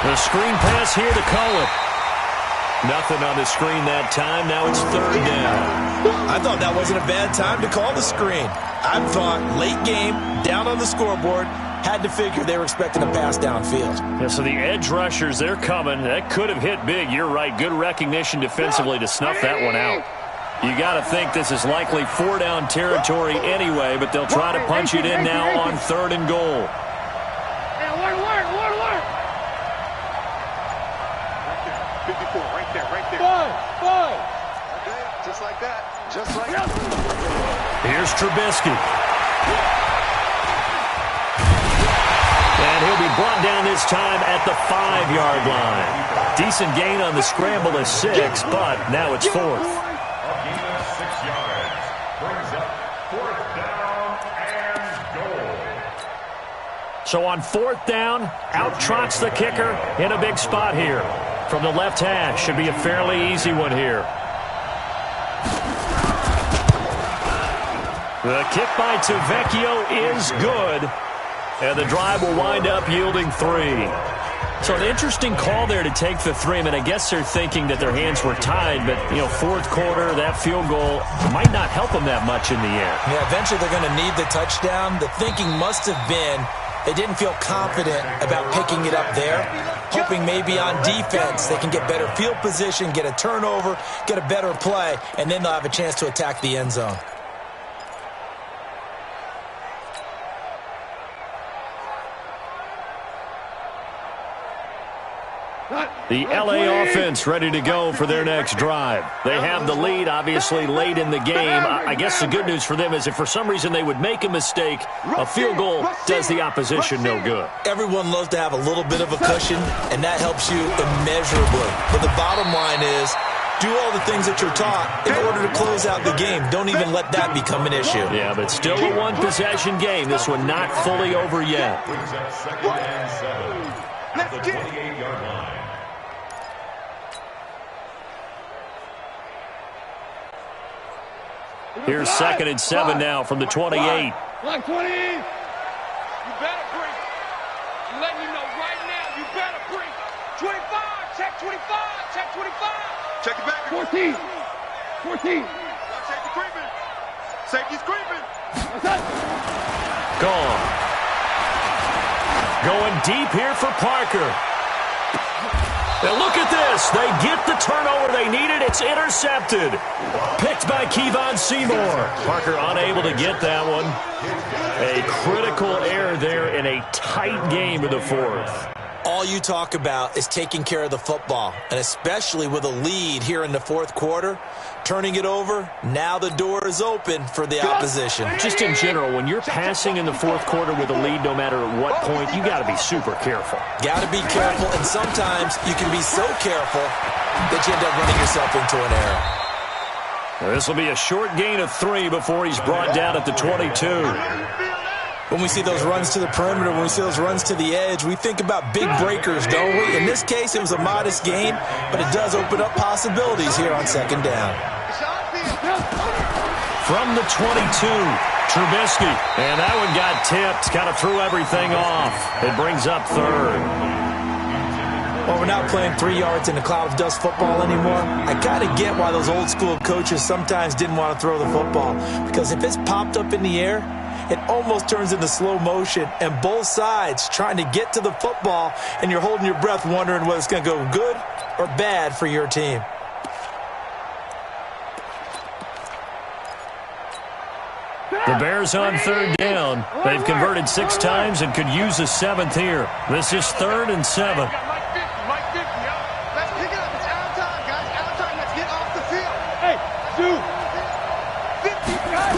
The screen pass here to Cohen. Nothing on the screen that time. Now it's 3rd down. I thought that wasn't a bad time to call the screen. I thought late game, down on the scoreboard, had to figure they were expecting a pass downfield. Yeah, so the edge rushers, they're coming. That could have hit big. You're right. Good recognition defensively to snuff that one out. You got to think this is likely 4-down territory anyway, but they'll try to punch it in now on 3rd and goal. Just like that. Just like that. Here's Trubisky. And he'll be brought down this time at the 5-yard line. Decent gain on the scramble of 6, but now it's 4th. A gain of 6 yards. Brings up 4th down and goal. So on 4th down, out trots the kicker in a big spot here. From the left hash, should be a fairly easy one here. The kick by Tavecchio is good. And the drive will wind up yielding 3. So an interesting call there to take the 3. I mean, I guess they're thinking that their hands were tied, but, 4th quarter, that field goal might not help them that much in the air. Yeah, eventually they're going to need the touchdown. The thinking must have been they didn't feel confident about picking it up there, hoping maybe on defense they can get better field position, get a turnover, get a better play, and then they'll have a chance to attack the end zone. The LA offense ready to go for their next drive. They have the lead, obviously, late in the game. I guess the good news for them is if for some reason they would make a mistake, a field goal does the opposition no good. Everyone loves to have a little bit of a cushion, and that helps you immeasurably. But the bottom line is, do all the things that you're taught in order to close out the game. Don't even let that become an issue. Yeah, but still a one-possession game. This one not fully over yet. Brings up 2nd and 7 at the 28-yard line. Here's 2nd and 7 now from the 28. Block 20. You better bring it. I'm letting you know right now, you better bring it. 25, check 25, check 25. Check it back. 14. 14. Safety creeping. Safety's creeping. Gone. Going deep here for Parker. And look at this. They get the turnover they needed. It's intercepted. Picked by Kevon Seymour. Parker unable to get that one. A critical error there in a tight game in the 4th. all you talk about is taking care of the football, and especially with a lead here in the fourth quarter, turning it over, now the door is open for the opposition. Just in general, when you're passing in the fourth quarter with a lead, no matter at what point, you got to be super careful. Got to be careful, and sometimes you can be so careful that you end up running yourself into an error. This will be a short gain of 3 before he's brought down at the 22. When we see those runs to the perimeter, when we see those runs to the edge, we think about big breakers, don't we? In this case, it was a modest gain, but it does open up possibilities here on second down. From the 22, Trubisky. And that one got tipped, kind of threw everything off. It brings up third. Well, we're not playing 3 yards in a cloud of dust football anymore. I kind of get why those old school coaches sometimes didn't want to throw the football, because if it's popped up in the air, it almost turns into slow motion, and both sides trying to get to the football, and you're holding your breath wondering whether it's going to go good or bad for your team. The Bears on third down. They've converted 6 times and could use a 7th here. This is 3rd and 7. Let's pick it up. It's out of time, guys. Out of time. Let's get off the field. Hey, dude. 50, guys.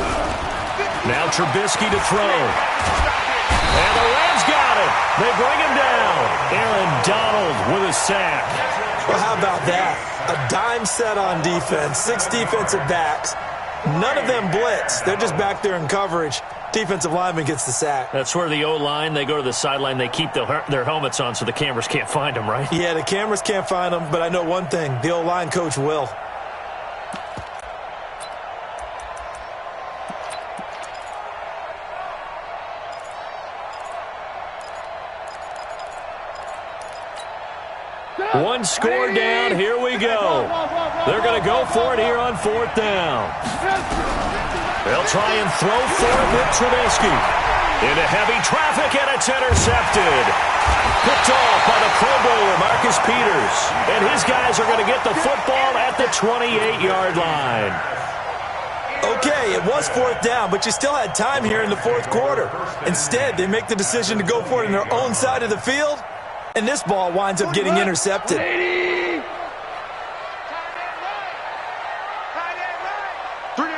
Now Trubisky to throw. And the Rams got it. They bring him down. Aaron Donald with a sack. Well, how about that? A dime set on defense, 6 defensive backs. None of them blitz. They're just back there in coverage. Defensive lineman gets the sack. That's where the O-line, they go to the sideline, they keep their helmets on so the cameras can't find them, right? Yeah, the cameras can't find them, but I know one thing. The O-line coach will. One score down. Here we go. They're going to go for it here on 4th down. They'll try and throw for it with Trubisky. Into heavy traffic, and it's intercepted. Picked off by the Pro Bowler, Marcus Peters. And his guys are going to get the football at the 28-yard line. Okay, it was 4th down, but you still had time here in the fourth quarter. Instead, they make the decision to go for it on their own side of the field, and this ball winds up getting intercepted. 3 down.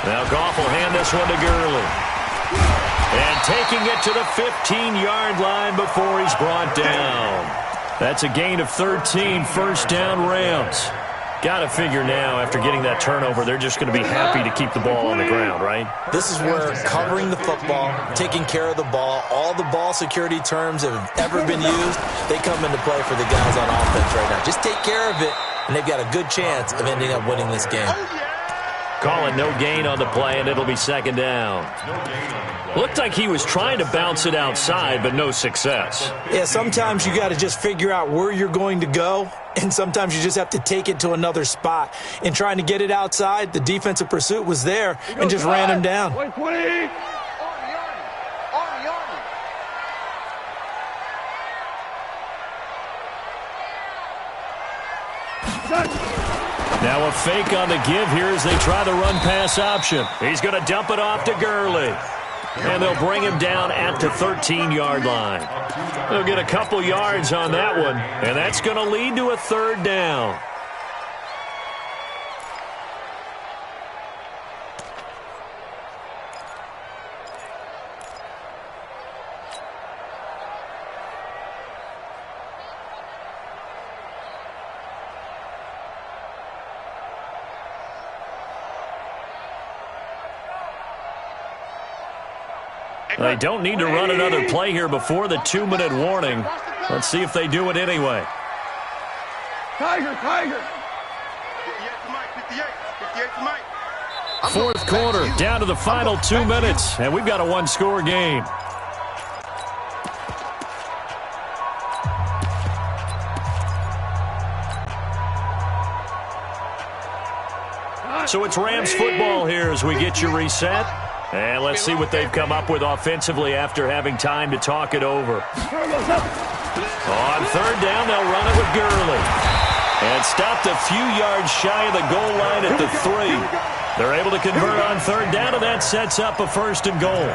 Now Goff will hand this one to Gurley. And taking it to the 15-yard line before he's brought down. That's a gain of 13, 1st down Rams. Got to figure now, after getting that turnover, they're just going to be happy to keep the ball on the ground, right? This is where covering the football, taking care of the ball, all the ball security terms that have ever been used, they come into play for the guys on offense right now. Just take care of it, and they've got a good chance of ending up winning this game. Calling no gain on the play, and it'll be 2nd down. Looked like he was trying to bounce it outside, but no success. Yeah, sometimes you got to just figure out where you're going to go, and sometimes you just have to take it to another spot. In trying to get it outside, the defensive pursuit was there and just ran him down. 20. Now a fake on the give here as they try the run-pass option. He's going to dump it off to Gurley. And they'll bring him down at the 13-yard line. They'll get a couple yards on that one, and that's going to lead to a 3rd down. They don't need to run another play here before the 2-minute warning. Let's see if they do it anyway. Tiger. 4th quarter, down to the final 2 minutes, and we've got a 1-score game. So it's Rams football here as we get you reset. And let's see what they've come up with offensively after having time to talk it over. On 3rd down, they'll run it with Gurley. And stopped a few yards shy of the goal line at the 3. They're able to convert on third down, and that sets up a 1st and goal.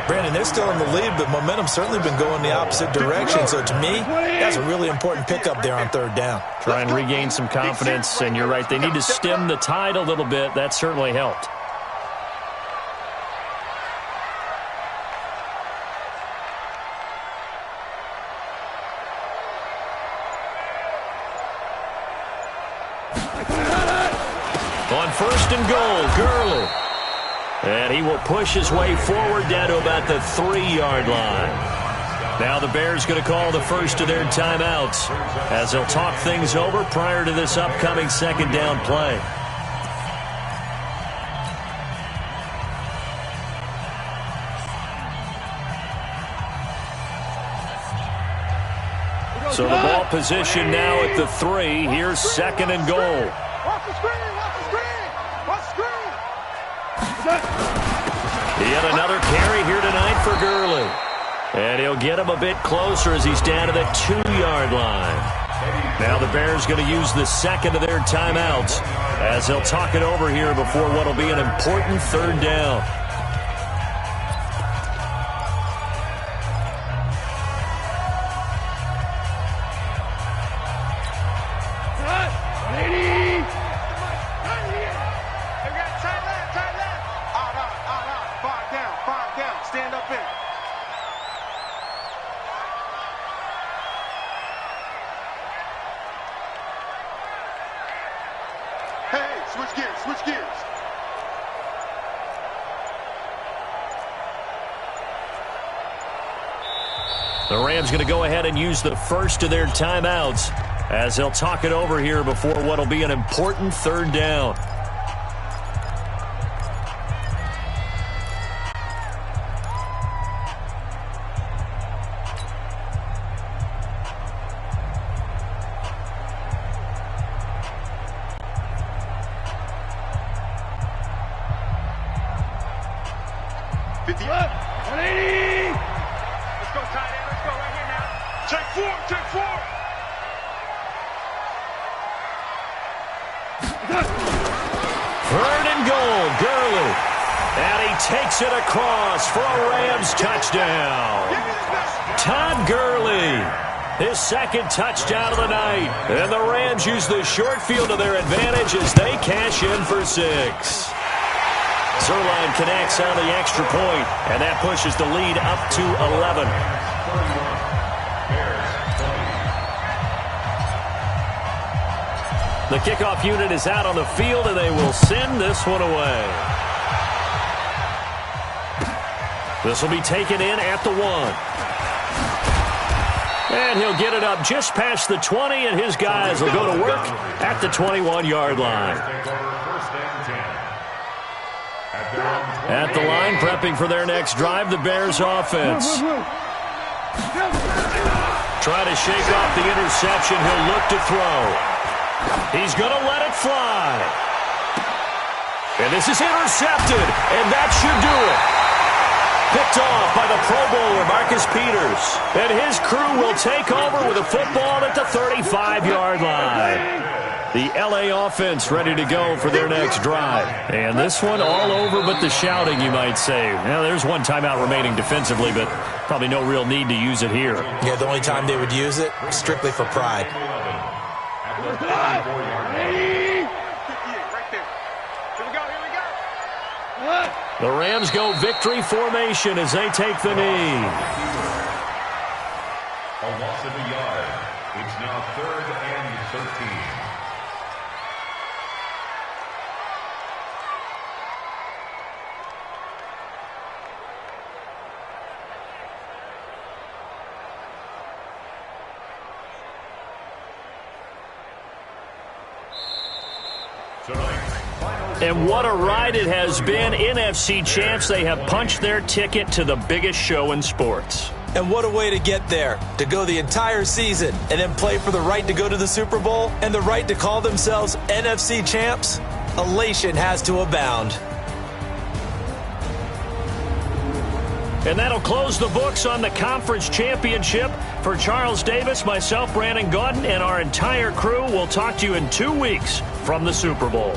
Brandon, they're still in the lead, but momentum's certainly been going the opposite direction. So to me, that's a really important pickup there on third down. Try and regain some confidence, and you're right. They need to stem the tide a little bit. That certainly helped. On 1st and goal, Gurley. And he will push his way forward down to about the 3-yard line. Now the Bears going to call the first of their timeouts as they'll talk things over prior to this upcoming 2nd down play. So the ball position now at the 3. Here's 2nd and goal. Watch the screen! Watch the screen! Watch the screen! He had another carry here tonight for Gurley. And he'll get him a bit closer as he's down to the 2-yard line. Now the Bears going to use the 2nd of their timeouts as they'll talk it over here before what will be an important 3rd down. Switch gears, switch gears. The Rams going to go ahead and use the first of their timeouts as they'll talk it over here before what will be an important 3rd down. Takes it across for a Rams touchdown. Todd Gurley, his 2nd touchdown of the night. And the Rams use the short field to their advantage as they cash in for 6. Zuerlein connects on the extra point, and that pushes the lead up to 11. The kickoff unit is out on the field, and they will send this one away. This will be taken in at the 1. And he'll get it up just past the 20, and his guys will go to work at the 21-yard line. At the line, prepping for their next drive, the Bears offense. Try to shake off the interception. He'll look to throw. He's going to let it fly. And this is intercepted, and that should do it. Picked off by the Pro Bowler, Marcus Peters. And his crew will take over with a football at the 35-yard line. The L.A. offense ready to go for their next drive. And this one all over but the shouting, you might say. Now, there's one timeout remaining defensively, but probably no real need to use it here. Yeah, the only time they would use it, strictly for pride. The Rams go victory formation as they take the knee. A loss of a yard. It's now 3rd and 13. And what a ride it has been. NFC champs, they have punched their ticket to the biggest show in sports. And what a way to get there, to go the entire season and then play for the right to go to the Super Bowl and the right to call themselves NFC champs. Elation has to abound. And that'll close the books on the conference championship. For Charles Davis, myself, Brandon Gaudin, and our entire crew, we'll talk to you in 2 weeks from the Super Bowl.